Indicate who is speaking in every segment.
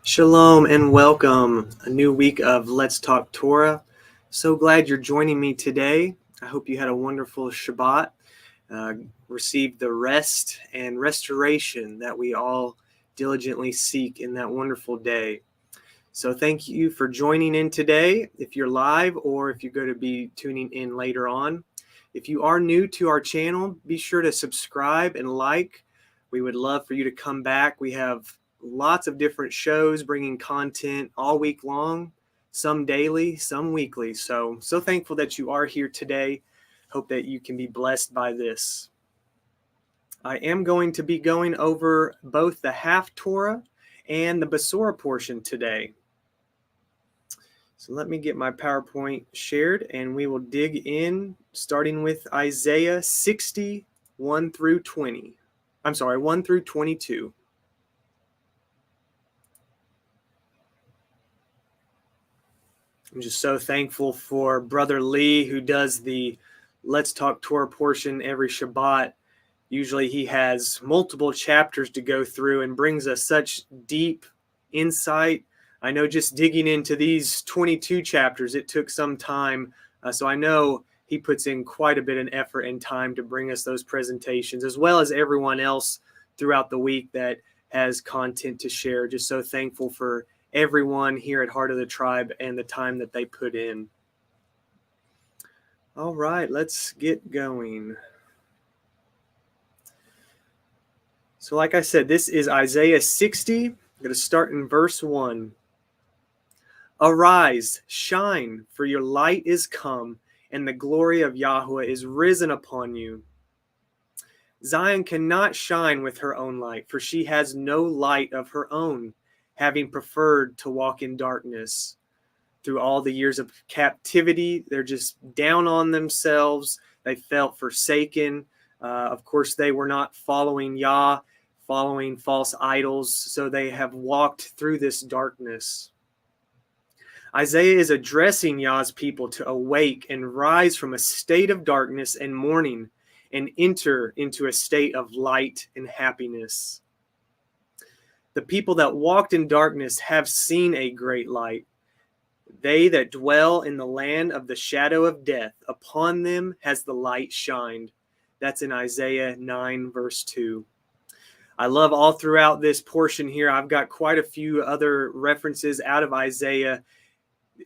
Speaker 1: Shalom and welcome. A new week of Let's Talk Torah. So glad you're joining me today. I hope you had a wonderful Shabbat, received the rest and restoration that we all diligently seek in that wonderful day. So thank you for joining in today, if you're live or if you're going to be tuning in later on. If you are new to our channel, be sure to subscribe and like. We would love for you to come back. We have lots of different shows bringing content all week long, some daily, some weekly. So thankful that you are here today. Hope that you can be blessed by this. I am going to be going over both the Haftarah and the Besorah portion today. So let me get my PowerPoint shared and we will dig in, starting with Isaiah 60, 1 through 22. I'm just so thankful for Brother Lee, who does the Let's Talk Torah portion every Shabbat. Usually he has multiple chapters to go through and brings us such deep insight. I know just digging into these 22 chapters, it took some time. So I know he puts in quite a bit of effort and time to bring us those presentations, as well as everyone else throughout the week that has content to share. Just so thankful for everyone here at Heart of the Tribe and the time that they put in. All right, let's get going. So like I said, this is Isaiah 60. I'm going to start in verse 1. Arise, shine, for your light is come, and the glory of yahuah is risen upon you. Zion cannot shine with her own light, for she has no light of her own, having preferred to walk in darkness. Through all the years of captivity, they're just down on themselves. They felt forsaken. Of course, they were not following Yah, following false idols, so they have walked through this darkness. Isaiah is addressing Yah's people to awake and rise from a state of darkness and mourning and enter into a state of light and happiness. The people that walked in darkness have seen a great light. They that dwell in the land of the shadow of death, upon them has the light shined. That's in Isaiah 9, verse 2. I love all throughout this portion here. I've got quite a few other references out of Isaiah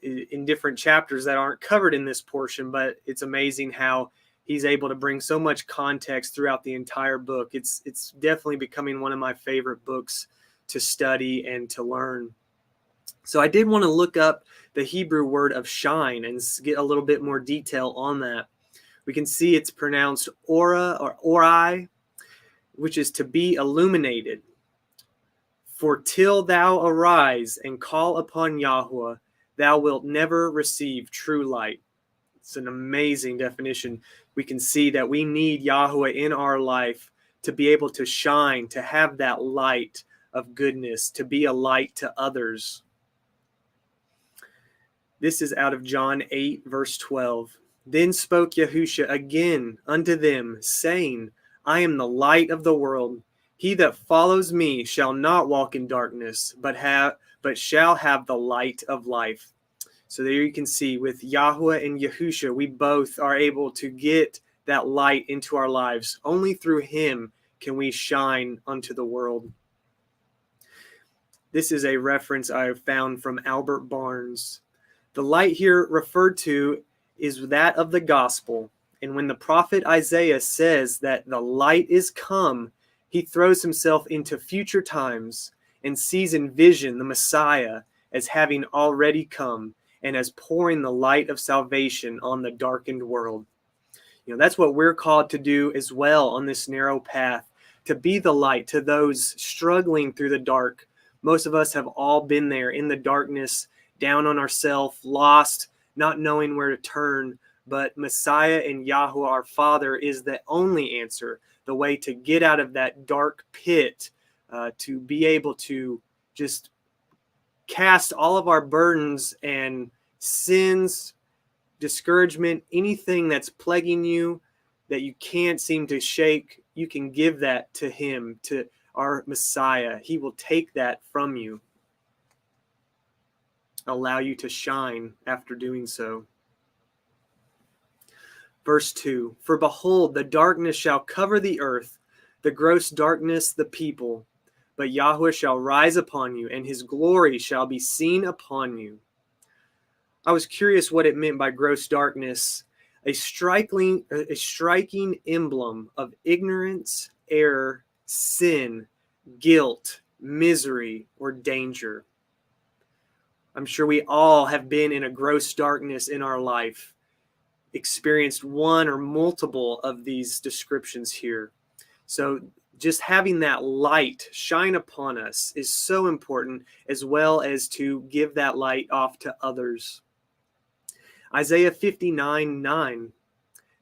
Speaker 1: in different chapters that aren't covered in this portion, but it's amazing how he's able to bring so much context throughout the entire book. It's definitely becoming one of my favorite books to study and to learn. So I did want to look up the Hebrew word of shine and get a little bit more detail on that. We can see it's pronounced ora or ori, which is to be illuminated. For till thou arise and call upon yahuah, thou wilt never receive true light. It's an amazing definition. We can see that we need yahuah in our life to be able to shine, to have that light of goodness, to be a light to others. This is out of John 8, verse 12. Then spoke Yahusha again unto them, saying, I am the light of the world. He that follows me shall not walk in darkness, but shall have the light of life. So there you can see with yahuah and Yahusha, we both are able to get that light into our lives. Only through him can we shine unto the world. This is a reference I have found from Albert Barnes. The light here referred to is that of the gospel. And when the prophet Isaiah says that the light is come, he throws himself into future times and sees in vision the Messiah as having already come and as pouring the light of salvation on the darkened world. You know, that's what we're called to do as well on this narrow path, to be the light to those struggling through the dark. Most of us have all been there in the darkness, down on ourselves, lost, not knowing where to turn. But Messiah and Yahuwah, our Father, is the only answer, the way to get out of that dark pit, to be able to just cast all of our burdens and sins, discouragement, anything that's plaguing you that you can't seem to shake. You can give that to him, to our Messiah. He will take that from you, allow you to shine after doing so. Verse 2, for behold, the darkness shall cover the earth, the gross darkness the people. But Yahuwah shall rise upon you, and his glory shall be seen upon you. I was curious what it meant by gross darkness, a striking emblem of ignorance, error, sin, guilt, misery, or danger. I'm sure we all have been in a gross darkness in our life, experienced one or multiple of these descriptions here. So just having that light shine upon us is so important, as well as to give that light off to others. Isaiah 59:9,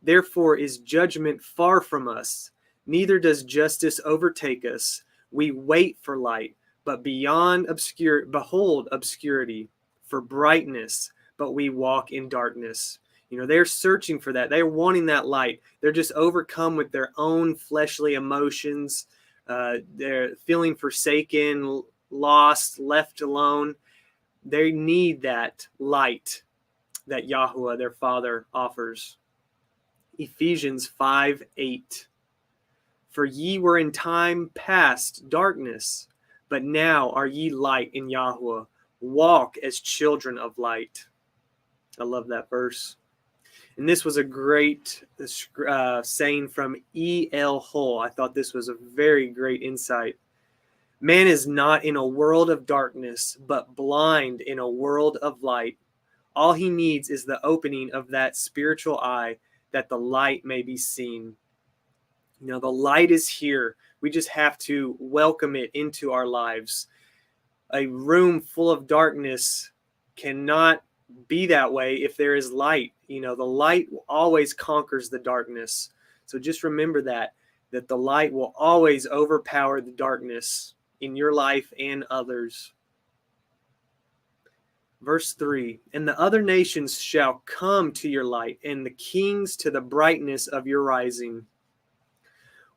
Speaker 1: therefore is judgment far from us, neither does justice overtake us. We wait for light, but behold obscurity, for brightness, but we walk in darkness. They're searching for that. They're wanting that light. They're just overcome with their own fleshly emotions. They're feeling forsaken, lost, left alone. They need that light that Yahuwah, their Father, offers. Ephesians 5:8. For ye were in time past darkness, but now are ye light in Yahuwah. Walk as children of light. I love that verse. And this was a great saying from yhvh. I thought this was a very great insight. Man is not in a world of darkness, but blind in a world of light. All he needs is the opening of that spiritual eye, that the light may be seen. The light is here. We just have to welcome it into our lives. A room full of darkness cannot be that way if there is light. The light always conquers the darkness. So just remember that the light will always overpower the darkness in your life and others. Verse 3, and the other nations shall come to your light, and the kings to the brightness of your rising.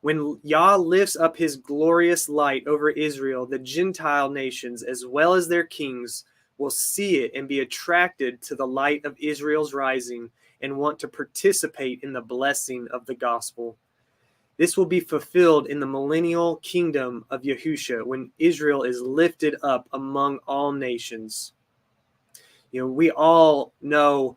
Speaker 1: When Yah lifts up his glorious light over Israel, the Gentile nations, as well as their kings, will see it and be attracted to the light of Israel's rising and want to participate in the blessing of the gospel. This will be fulfilled in the millennial kingdom of Yahusha, when Israel is lifted up among all nations. We all know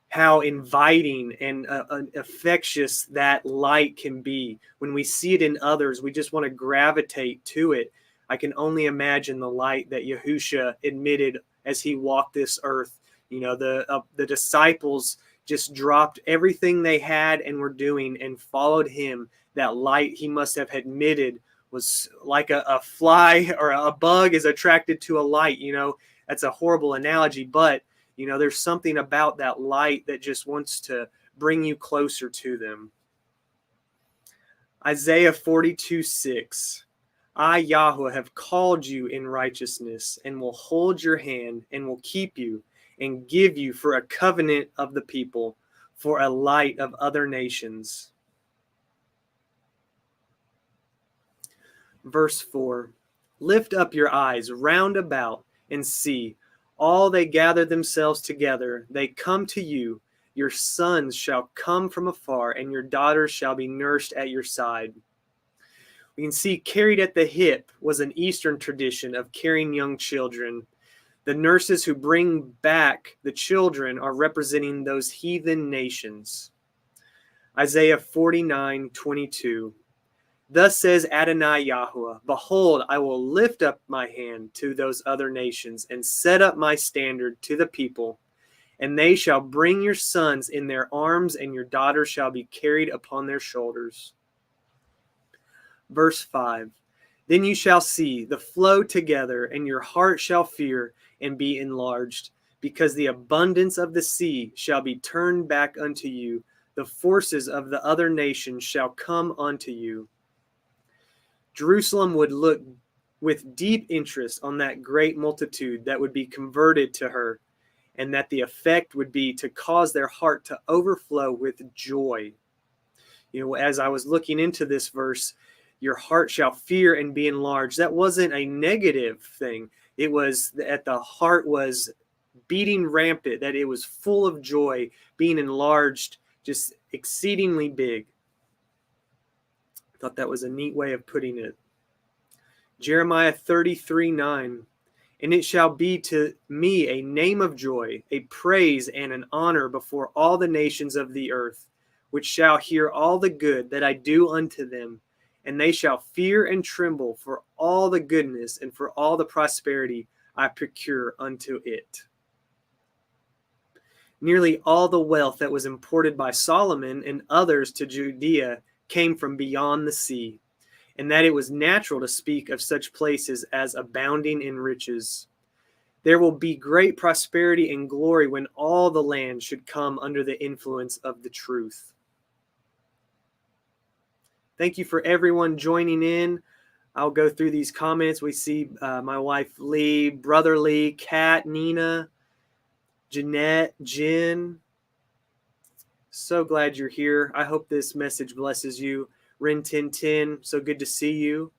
Speaker 1: how inviting and infectious that light can be. When we see it in others, we just want to gravitate to it. I can only imagine the light that Yahusha emitted as he walked this earth. The disciples just dropped everything they had and were doing and followed him. That light he must have emitted was like a fly or a bug is attracted to a light. That's a horrible analogy, but there's something about that light that just wants to bring you closer to them. Isaiah 42:6. I, Yahuwah, have called you in righteousness, and will hold your hand, and will keep you, and give you for a covenant of the people, for a light of other nations. Verse 4. Lift up your eyes round about, and see. All they gather themselves together, they come to you. Your sons shall come from afar, and your daughters shall be nursed at your side. We can see carried at the hip was an Eastern tradition of carrying young children. The nurses who bring back the children are representing those heathen nations. Isaiah 49:22. Thus says Adonai Yahuwah, behold, I will lift up my hand to those other nations and set up my standard to the people, and they shall bring your sons in their arms, and your daughters shall be carried upon their shoulders. Verse 5. Then you shall see the flow together, and your heart shall fear and be enlarged, because the abundance of the sea shall be turned back unto you. The forces of the other nations shall come unto you. Jerusalem would look with deep interest on that great multitude that would be converted to her, and that the effect would be to cause their heart to overflow with joy. As I was looking into this verse, your heart shall fear and be enlarged. That wasn't a negative thing. It was that the heart was beating rampant, that it was full of joy, being enlarged, just exceedingly big. I thought that was a neat way of putting it. Jeremiah 33:9. And it shall be to me a name of joy, a praise and an honor before all the nations of the earth, which shall hear all the good that I do unto them, and they shall fear and tremble for all the goodness and for all the prosperity I procure unto it. Nearly all the wealth that was imported by Solomon and others to Judea came from beyond the sea, and that it was natural to speak of such places as abounding in riches. There will be great prosperity and glory when all the land should come under the influence of the truth. Thank you for everyone joining in. I'll go through these comments. We see my wife Lee, brother Lee, Kat, Nina, Jeanette, Jen. So glad you're here. I hope this message blesses you. Rin 1010, so good to see you.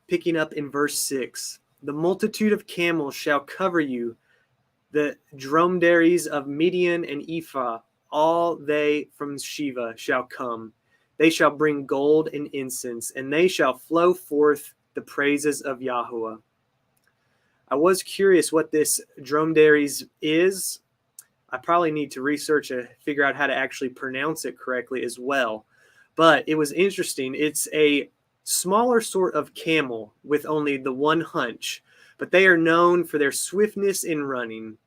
Speaker 1: Picking up in verse 6. The multitude of camels shall cover you, the dromedaries of Midian and Ephah, all they from Sheba shall come. They shall bring gold and incense, and they shall flow forth the praises of yahuah. I was curious what this dromedaries is. I probably need to research and figure out how to actually pronounce it correctly as well. But it was interesting. It's a smaller sort of camel with only the one hunch, but they are known for their swiftness in running.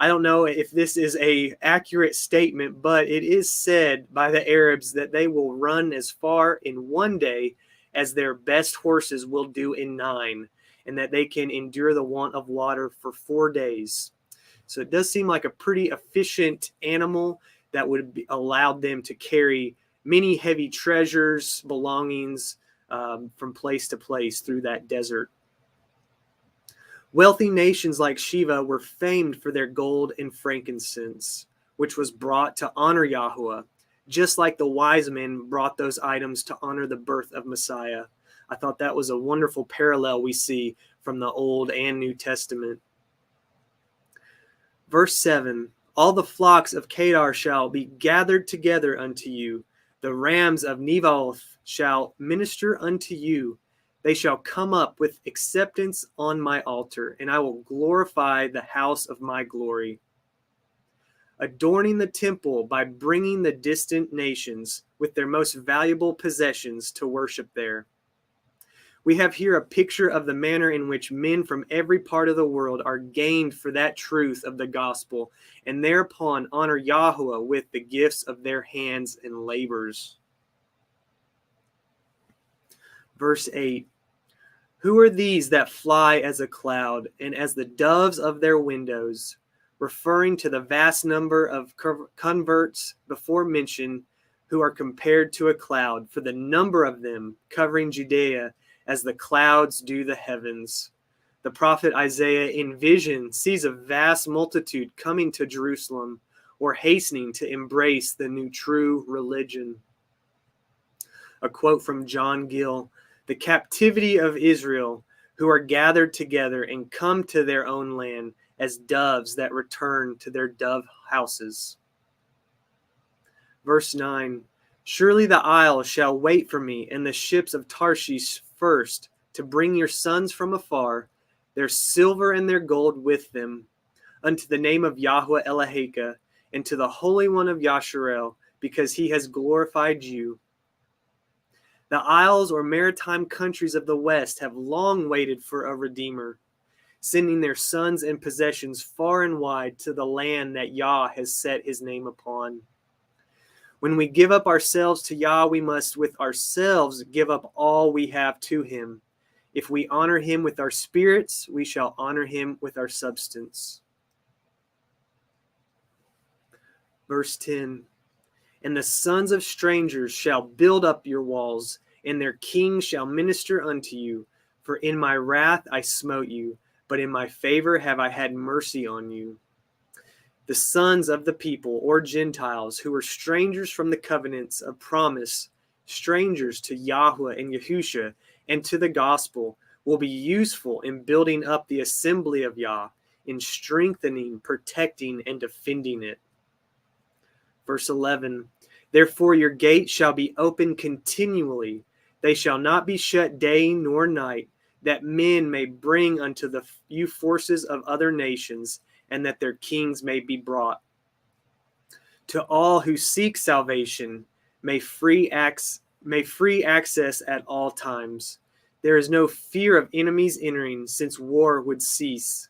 Speaker 1: I don't know if this is an accurate statement, but it is said by the Arabs that they will run as far in one day as their best horses will do in 9, and that they can endure the want of water for 4 days. So it does seem like a pretty efficient animal that would be allowed them to carry many heavy treasures, belongings from place to place through that desert. Wealthy nations like Sheba were famed for their gold and frankincense, which was brought to honor yahuah, just like the wise men brought those items to honor the birth of Messiah. I thought that was a wonderful parallel we see from the Old and New Testament. Verse 7, all the flocks of Kedar shall be gathered together unto you. The rams of Nebaioth shall minister unto you. They shall come up with acceptance on my altar, and I will glorify the house of my glory. Adorning the temple by bringing the distant nations with their most valuable possessions to worship there. We have here a picture of the manner in which men from every part of the world are gained for that truth of the gospel, and thereupon honor yahuah with the gifts of their hands and labors. Verse 8. Who are these that fly as a cloud, and as the doves of their windows? Referring to the vast number of converts before mentioned, who are compared to a cloud, for the number of them covering Judea as the clouds do the heavens. The prophet Isaiah in vision sees a vast multitude coming to Jerusalem, or hastening to embrace the new true religion. A quote from John Gill, the captivity of Israel, who are gathered together and come to their own land as doves that return to their dove houses. Verse 9, surely the isles shall wait for me, and the ships of Tarshish first, to bring your sons from afar, their silver and their gold with them, unto the name of Yahuah Eloheka, and to the Holy One of Yasharel, because he has glorified you. The isles or maritime countries of the west have long waited for a redeemer, sending their sons and possessions far and wide to the land that Yah has set his name upon. When we give up ourselves to Yah, we must with ourselves give up all we have to him. If we honor him with our spirits, we shall honor him with our substance. Verse 10, and the sons of strangers shall build up your walls, and their kings shall minister unto you. For in my wrath I smote you, but in my favor have I had mercy on you. The sons of the people, or Gentiles, who are strangers from the covenants of promise, strangers to yahuah and yahusha, and to the gospel, will be useful in building up the assembly of Yah, in strengthening, protecting, and defending it. Verse 11, therefore your gates shall be open continually. They shall not be shut day nor night, that men may bring unto you forces of other nations, and that their kings may be brought. To all who seek salvation, may free access at all times. There is no fear of enemies entering, since war would cease.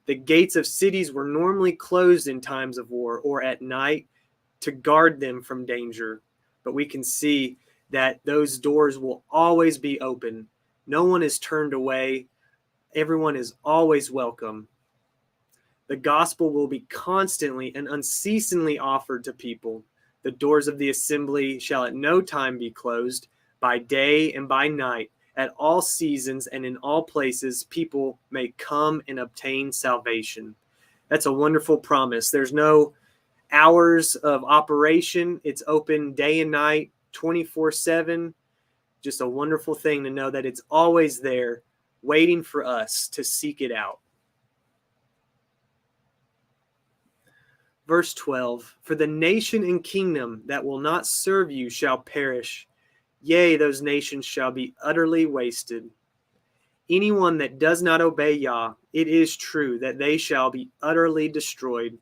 Speaker 1: The gates of cities were normally closed in times of war or at night to guard them from danger. But we can see that those doors will always be open. No one is turned away. Everyone is always welcome. The gospel will be constantly and unceasingly offered to people. The doors of the assembly shall at no time be closed, by day and by night. At all seasons and in all places, people may come and obtain salvation. That's a wonderful promise. There's no hours of operation. It's open day and night, 24/7. Just a wonderful thing to know that it's always there, waiting for us to seek it out. Verse 12, for the nation and kingdom that will not serve you shall perish. Yea, those nations shall be utterly wasted. Anyone that does not obey Yah, it is true that they shall be utterly destroyed.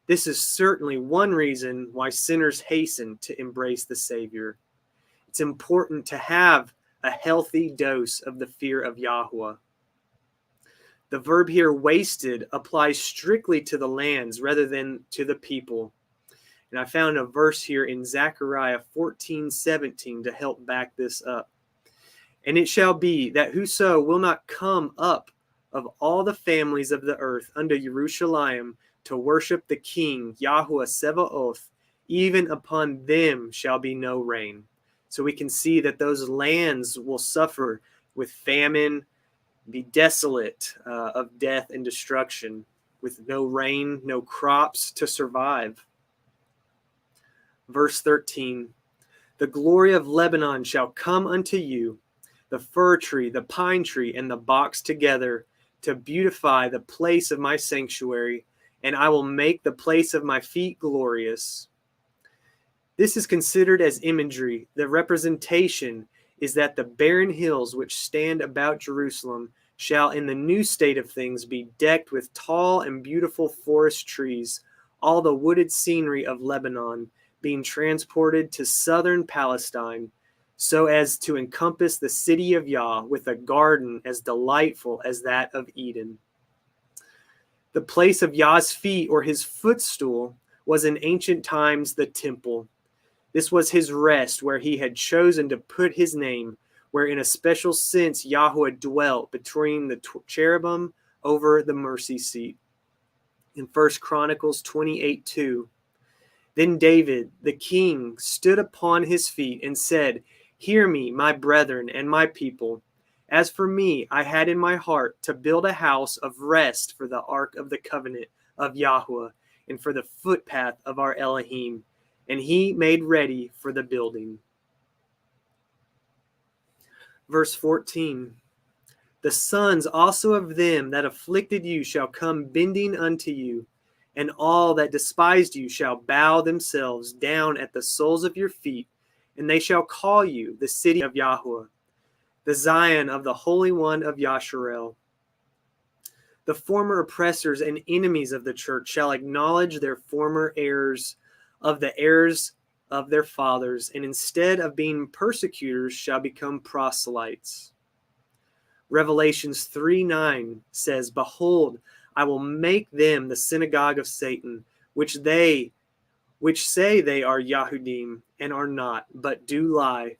Speaker 1: This is certainly one reason why sinners hasten to embrace the Savior. It's important to have a healthy dose of the fear of yahuah. The verb here, wasted, applies strictly to the lands rather than to the people. And I found a verse here in Zechariah 14:17 to help back this up. And it shall be that whoso will not come up of all the families of the earth unto Jerusalem to worship the King, Yahuwah Sebaoth, even upon them shall be no rain. So we can see that those lands will suffer with famine, be desolate of death and destruction, with no rain, no crops to survive. Verse 13, the glory of Lebanon shall come unto you, the fir tree, the pine tree, and the box together, to beautify the place of my sanctuary, and I will make the place of my feet glorious. This is considered as imagery. The representation is that the barren hills which stand about Jerusalem shall in the new state of things be decked with tall and beautiful forest trees, all the wooded scenery of Lebanon being transported to southern Palestine, so as to encompass the city of Yah with a garden as delightful as that of Eden. The place of Yah's feet, or his footstool, was in ancient times the temple. This was his rest, where he had chosen to put his name, where in a special sense yahuah dwelt between the cherubim over the mercy seat. In 1 Chronicles 28:2, then David, the king, stood upon his feet and said, hear me, my brethren and my people. As for me, I had in my heart to build a house of rest for the ark of the covenant of Yahuwah and for the footpath of our Elohim. And he made ready for the building. Verse 14, the sons also of them that afflicted you shall come bending unto you, and all that despised you shall bow themselves down at the soles of your feet, and they shall call you the city of Yahuwah, the Zion of the Holy One of Yasharel. The former oppressors and enemies of the church shall acknowledge their former errors of the errors of their fathers, and instead of being persecutors shall become proselytes. Revelations 3:9 says, behold, I will make them the synagogue of Satan, which say they are Yahudim, and are not, but do lie.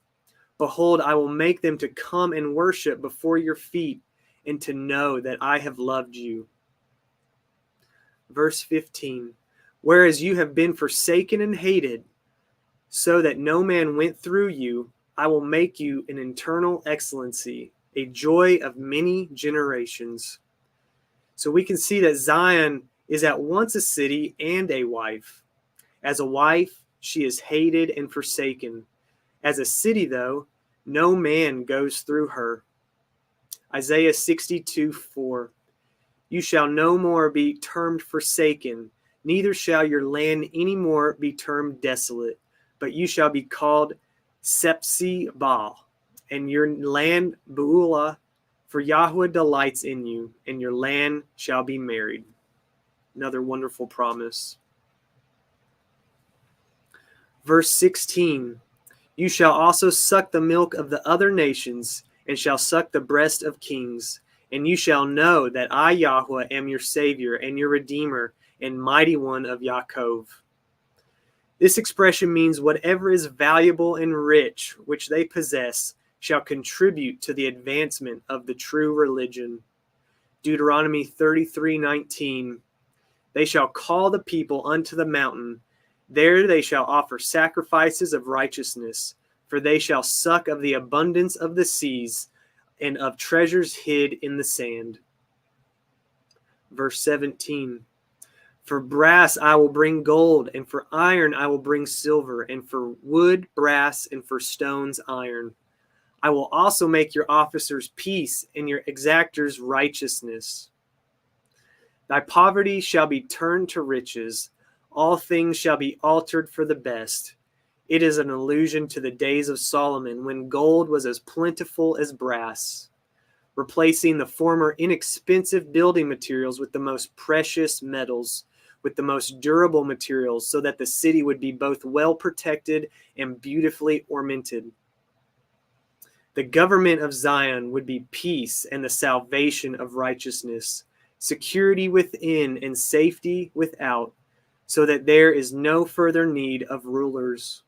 Speaker 1: Behold, I will make them to come and worship before your feet, and to know that I have loved you. Verse 15, whereas you have been forsaken and hated, so that no man went through you, I will make you an eternal excellency, a joy of many generations. So we can see that Zion is at once a city and a wife. As a wife, she is hated and forsaken. As a city, though, no man goes through her. Isaiah 62:4. You shall no more be termed forsaken, neither shall your land any more be termed desolate, but you shall be called Sepsi-Baal, and your land Beulah, for yahuah delights in you, and your land shall be married. Another wonderful promise. Verse 16, you shall also suck the milk of the other nations, and shall suck the breast of kings. And you shall know that I, Yahuwah, am your Savior and your Redeemer and Mighty One of Yaakov. This expression means whatever is valuable and rich, which they possess, shall contribute to the advancement of the true religion. Deuteronomy 33:19. They shall call the people unto the mountain. There they shall offer sacrifices of righteousness, for they shall suck of the abundance of the seas and of treasures hid in the sand. Verse 17. For brass I will bring gold, and for iron I will bring silver, and for wood brass, and for stones iron. I will also make your officers peace, and your exactors righteousness. Thy poverty shall be turned to riches. All things shall be altered for the best. It is an allusion to the days of Solomon, when gold was as plentiful as brass, replacing the former inexpensive building materials with the most precious metals, with the most durable materials, so that the city would be both well protected and beautifully ornamented. The government of Zion would be peace and the salvation of righteousness, security within and safety without, so that there is no further need of rulers.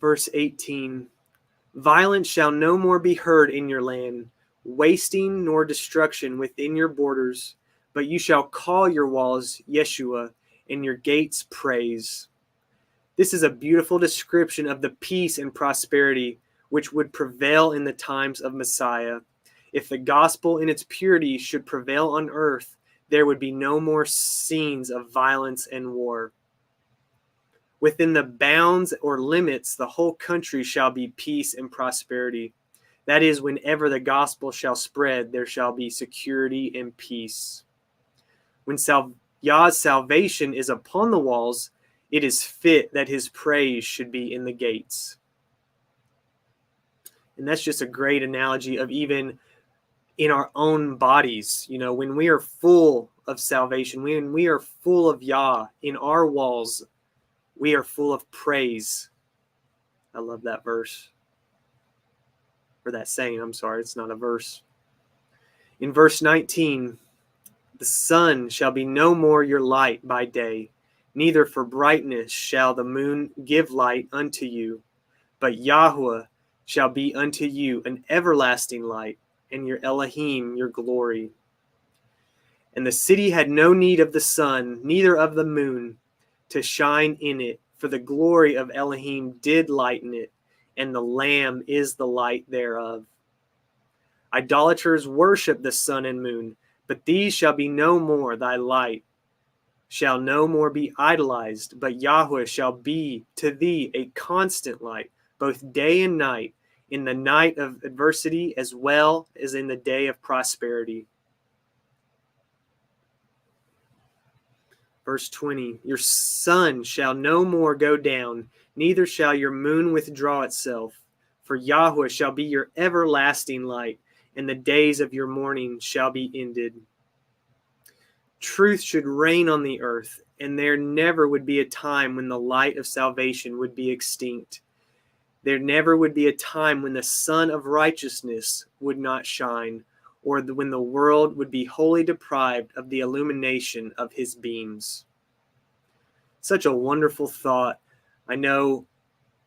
Speaker 1: Verse 18. Violence shall no more be heard in your land, wasting nor destruction within your borders, but you shall call your walls Yeshua, and your gates praise. This is a beautiful description of the peace and prosperity which would prevail in the times of Messiah. If the gospel in its purity should prevail on earth, there would be no more scenes of violence and war. Within the bounds or limits, the whole country shall be peace and prosperity. That is, whenever the gospel shall spread, there shall be security and peace. When Yah's salvation is upon the walls, it is fit that his praise should be in the gates. And that's just a great analogy of even in our own bodies. You know, when we are full of salvation, when we are full of Yah in our walls, we are full of praise. I love that verse. Or that saying, I'm sorry, it's not a verse. In verse 19, the sun shall be no more your light by day, neither for brightness shall the moon give light unto you, but Yahuwah shall be unto you an everlasting light, and your Elohim your glory. And the city had no need of the sun, neither of the moon, to shine in it, for the glory of Elohim did lighten it, and the Lamb is the light thereof. Idolaters worship the sun and moon, but these shall be no more. Thy light shall no more be idolized, but Yahuwah shall be to thee a constant light, both day and night, in the night of adversity as well as in the day of prosperity. Verse 20, your sun shall no more go down, neither shall your moon withdraw itself, for Yahuwah shall be your everlasting light, and the days of your mourning shall be ended. Truth should reign on the earth, and there never would be a time when the light of salvation would be extinct. There never would be a time when the sun of righteousness would not shine, or when the world would be wholly deprived of the illumination of his beams. Such a wonderful thought. I know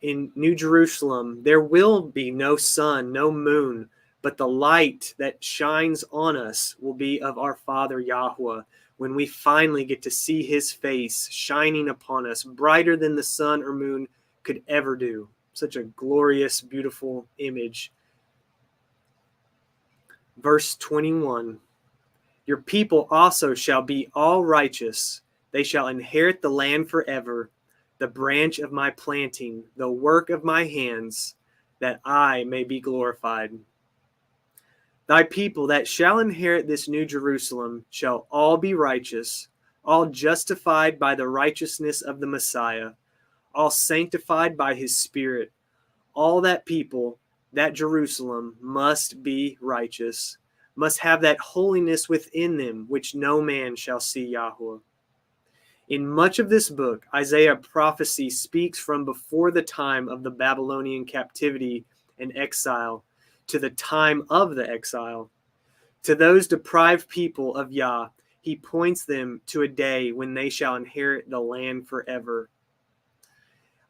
Speaker 1: in New Jerusalem, there will be no sun, no moon, but the light that shines on us will be of our Father yahuah, when we finally get to see his face shining upon us, brighter than the sun or moon could ever do. Such a glorious, beautiful image. Verse 21, your people also shall be all righteous. They shall inherit the land forever, the branch of my planting, the work of my hands, that I may be glorified. Thy people that shall inherit this new Jerusalem shall all be righteous, all justified by the righteousness of the Messiah, all sanctified by his Spirit. All that people, that Jerusalem, must be righteous, must have that holiness within them, which no man shall see yahuah. In much of this book, Isaiah prophecy speaks from before the time of the Babylonian captivity and exile to the time of the exile. To those deprived people of Yah, he points them to a day when they shall inherit the land forever.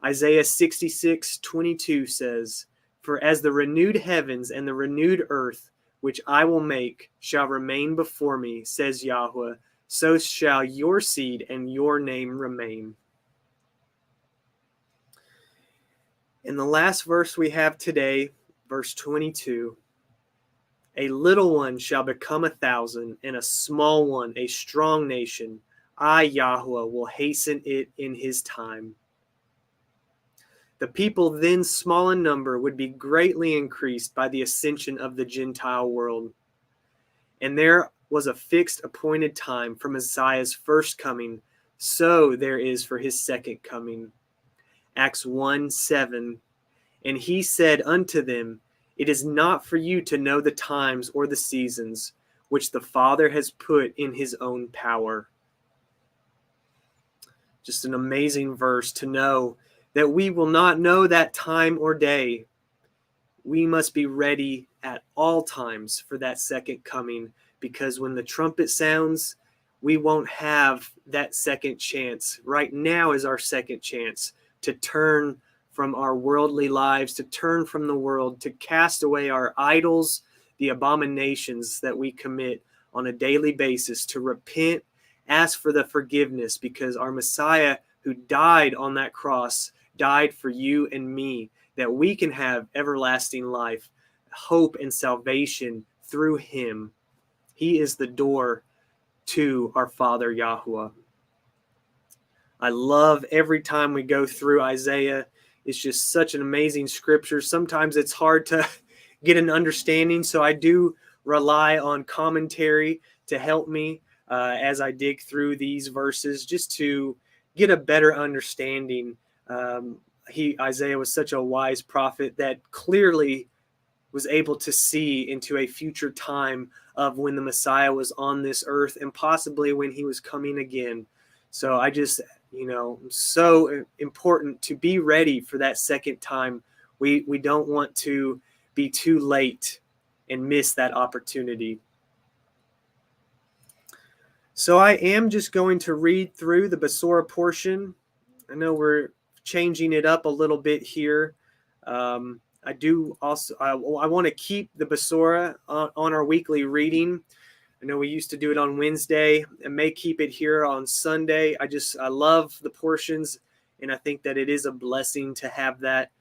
Speaker 1: Isaiah 66:22 says, for as the renewed heavens and the renewed earth, which I will make, shall remain before me, says yahuah, so shall your seed and your name remain. In the last verse we have today, verse 22, a little one shall become 1,000, and a small one a strong nation. I, yahuah, will hasten it in his time. The people then small in number would be greatly increased by the ascension of the Gentile world. And there was a fixed appointed time for Messiah's first coming, so there is for his second coming. Acts 1:7. And he said unto them, it is not for you to know the times or the seasons, which the Father has put in his own power. Just an amazing verse to know that we will not know that time or day. We must be ready at all times for that second coming, because when the trumpet sounds, we won't have that second chance. Right now is our second chance to turn from our worldly lives, to turn from the world, to cast away our idols, the abominations that we commit on a daily basis, to repent, ask for the forgiveness, because our Messiah who died on that cross died for you and me, that we can have everlasting life, hope, and salvation through him. He is the door to our Father yahuah. I love every time we go through Isaiah. It's just such an amazing scripture. Sometimes it's hard to get an understanding, so I do rely on commentary to help me as I dig through these verses, just to get a better understanding. Isaiah was such a wise prophet that clearly was able to see into a future time of when the Messiah was on this earth and possibly when he was coming again. So I just, so important to be ready for that second time. We don't want to be too late and miss that opportunity. So I am just going to read through the Besorah portion. I know we're changing it up a little bit here. I do also, I want to keep the Besorah on our weekly reading. I know we used to do it on Wednesday. I may keep it here on Sunday. I love the portions, and I think that it is a blessing to have that.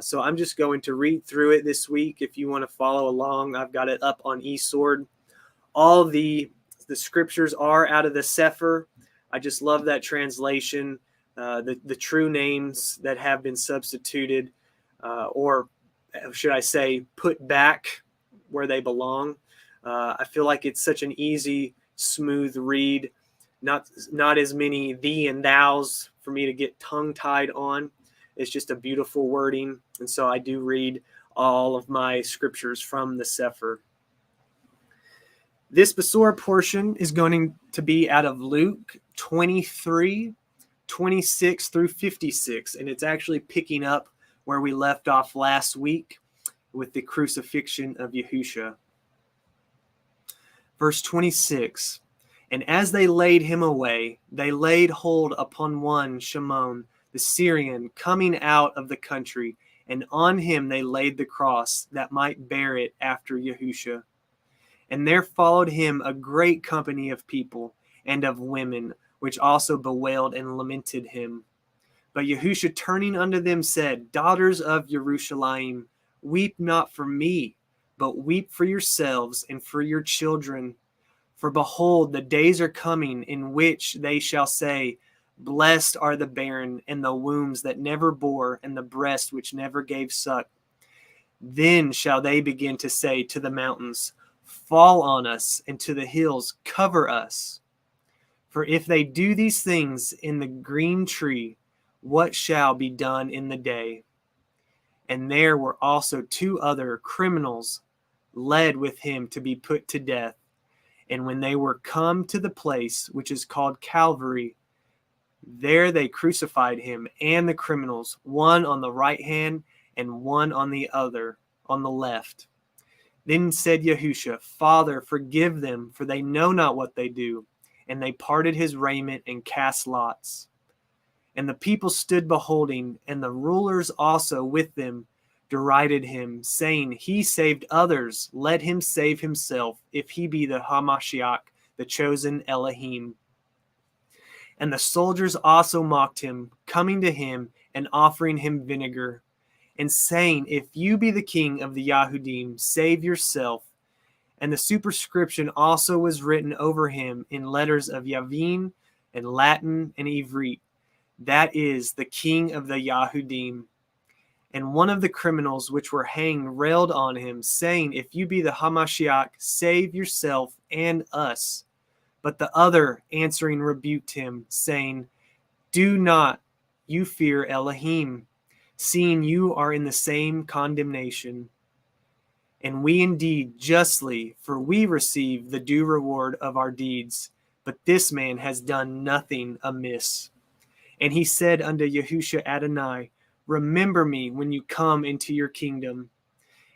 Speaker 1: So I'm just going to read through it this week. If you want to follow along, I've got it up on eSword. All the scriptures are out of the Sefer. I just love that translation. The true names that have been substituted, or should I say put back where they belong. I feel like it's such an easy, smooth read. Not as many thee and thous for me to get tongue-tied on. It's just a beautiful wording. And so I do read all of my scriptures from the Sefer. This Besorah portion is going to be out of Luke 23:26 through 56. And it's actually picking up where we left off last week with the crucifixion of Yahusha. Verse 26, and as they laid him away, they laid hold upon one Shimon, the Syrian, coming out of the country, and on him they laid the cross that might bear it after Yahusha. And there followed him a great company of people and of women, which also bewailed and lamented him. But Yahusha, turning unto them, said, Daughters of Jerusalem, weep not for me, but weep for yourselves and for your children. For behold, the days are coming in which they shall say, Blessed are the barren, and the wombs that never bore, and the breast which never gave suck. Then shall they begin to say to the mountains, Fall on us, and to the hills, cover us. For if they do these things in the green tree, what shall be done in the day? And there were also 2 other criminals led with him to be put to death. And when they were come to the place which is called Calvary, there they crucified him and the criminals, one on the right hand and one on the other, on the left. Then said Yahusha, Father, forgive them, for they know not what they do. And they parted his raiment and cast lots. And the people stood beholding, and the rulers also with them derided him, saying, He saved others, let him save himself, if he be the Hamashiach, the chosen Elohim. And the soldiers also mocked him, coming to him and offering him vinegar, and saying, If you be the king of the Yahudim, save yourself. And the superscription also was written over him in letters of Yavin and Latin and Ivrit, that is, the king of the Yahudim. And one of the criminals which were hanged railed on him, saying, If you be the Hamashiach, save yourself and us. But the other answering rebuked him, saying, Do not you fear Elohim, seeing you are in the same condemnation. And we indeed justly, for we receive the due reward of our deeds. But this man has done nothing amiss. And he said unto Yahusha Adonai, Remember me when you come into your kingdom.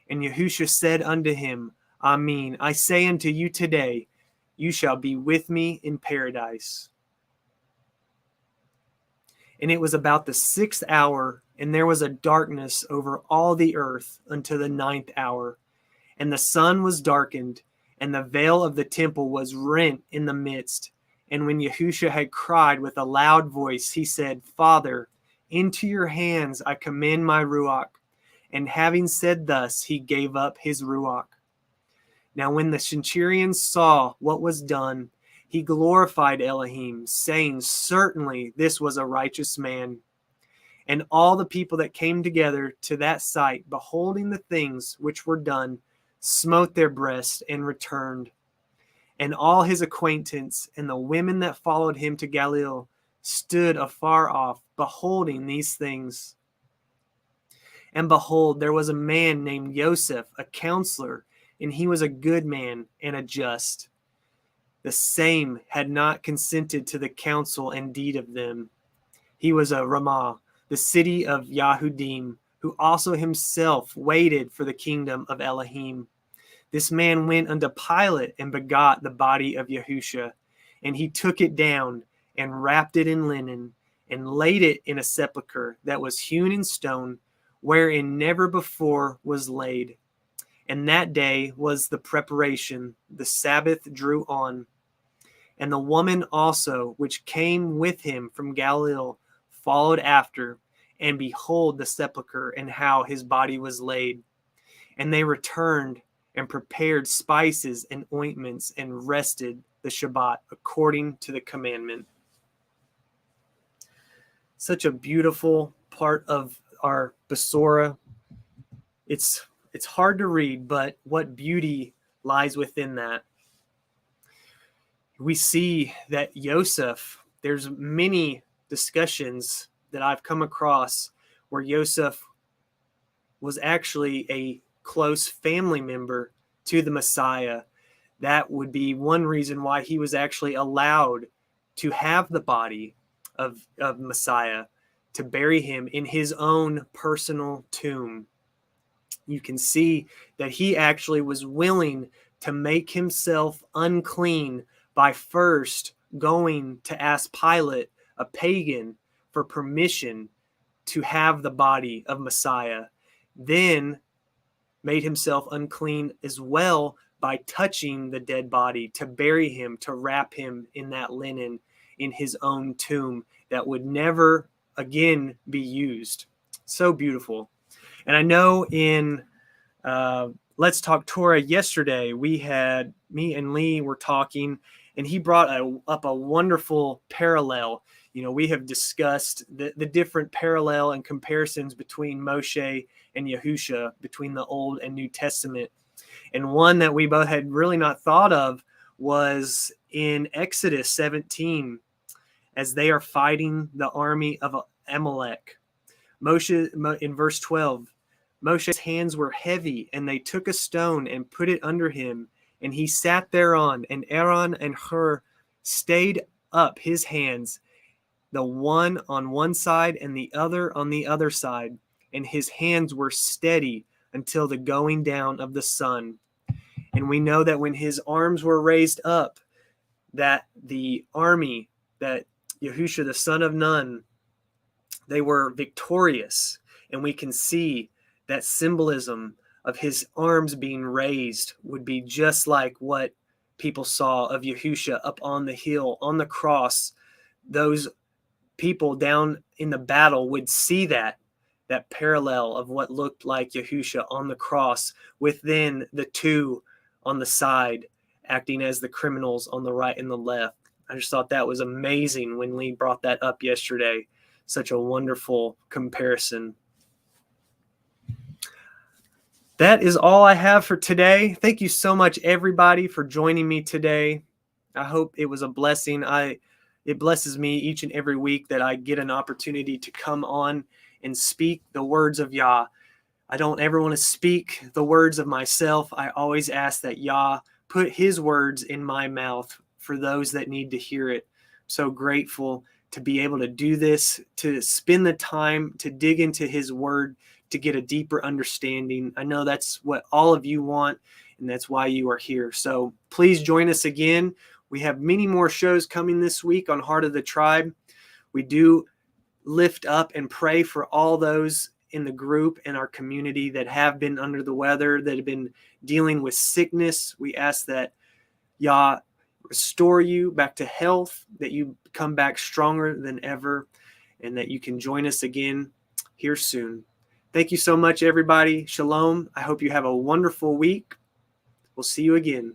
Speaker 1: And Yahusha said unto him, Amen, I say unto you today, you shall be with me in paradise. And it was about the 6th hour, and there was a darkness over all the earth unto the 9th hour. And the sun was darkened, and the veil of the temple was rent in the midst. And when Yahusha had cried with a loud voice, he said, Father, into your hands I commend my ruach. And having said thus, he gave up his ruach. Now when the centurion saw what was done, he glorified Elohim, saying, Certainly this was a righteous man. And all the people that came together to that sight, beholding the things which were done, smote their breasts and returned. And all his acquaintance and the women that followed him to Galilee stood afar off, beholding these things. And behold, there was a man named Joseph, a counselor, and he was a good man and a just. The same had not consented to the counsel and deed of them. He was a Ramah, the city of Yahudim, who also himself waited for the kingdom of Elohim. This man went unto Pilate and begot the body of Yahusha, and he took it down and wrapped it in linen and laid it in a sepulchre that was hewn in stone, wherein never before was laid. And that day was the preparation, the Sabbath drew on. And the woman also, which came with him from Galilee, followed after, and behold the sepulchre and how his body was laid. And they returned and prepared spices and ointments and rested the Shabbat according to the commandment. Such a beautiful part of our Besorah. It's hard to read, but what beauty lies within that. We see that Joseph, there's many discussions that I've come across where Joseph was actually a close family member to the Messiah. That would be one reason why he was actually allowed to have the body of Messiah, to bury him in his own personal tomb. You can see that he actually was willing to make himself unclean by first going to ask Pilate, a pagan, for permission to have the body of Messiah, then made himself unclean as well by touching the dead body, to bury him, to wrap him in that linen in his own tomb that would never again be used. So beautiful. And I know in Let's Talk Torah yesterday, me and Lee were talking, and he brought up a wonderful parallel. We have discussed the different parallel and comparisons between Moshe and Yahusha, between the Old and New Testament. And one that we both had really not thought of was in Exodus 17, as they are fighting the army of Amalek. Moshe, in verse 12, Moshe's hands were heavy, and they took a stone and put it under him, and he sat thereon, and Aaron and Hur stayed up his hands, the one on one side and the other on the other side, and his hands were steady until the going down of the sun. And we know that when his arms were raised up, that the army, that Yahusha, the son of Nun, they were victorious. And we can see that symbolism of his arms being raised would be just like what people saw of Yahusha up on the hill, on the cross. Those people down in the battle would see that parallel of what looked like Yahusha on the cross, with then the two on the side acting as the criminals on the right and the left. I just thought that was amazing when Lee brought that up yesterday. Such a wonderful comparison. That is all I have for today. Thank you so much, everybody, for joining me today. I hope it was a blessing. It blesses me each and every week that I get an opportunity to come on and speak the words of Yah. I don't ever want to speak the words of myself. I always ask that Yah put his words in my mouth for those that need to hear it. I'm so grateful to be able to do this, to spend the time to dig into his word, to get a deeper understanding. I know that's what all of you want, and that's why you are here. So please join us again. We have many more shows coming this week on Heart of the Tribe. We do lift up and pray for all those in the group and our community that have been under the weather, that have been dealing with sickness. We ask that Yah restore you back to health, that you come back stronger than ever, and that you can join us again here soon. Thank you so much, everybody. Shalom. I hope you have a wonderful week. We'll see you again.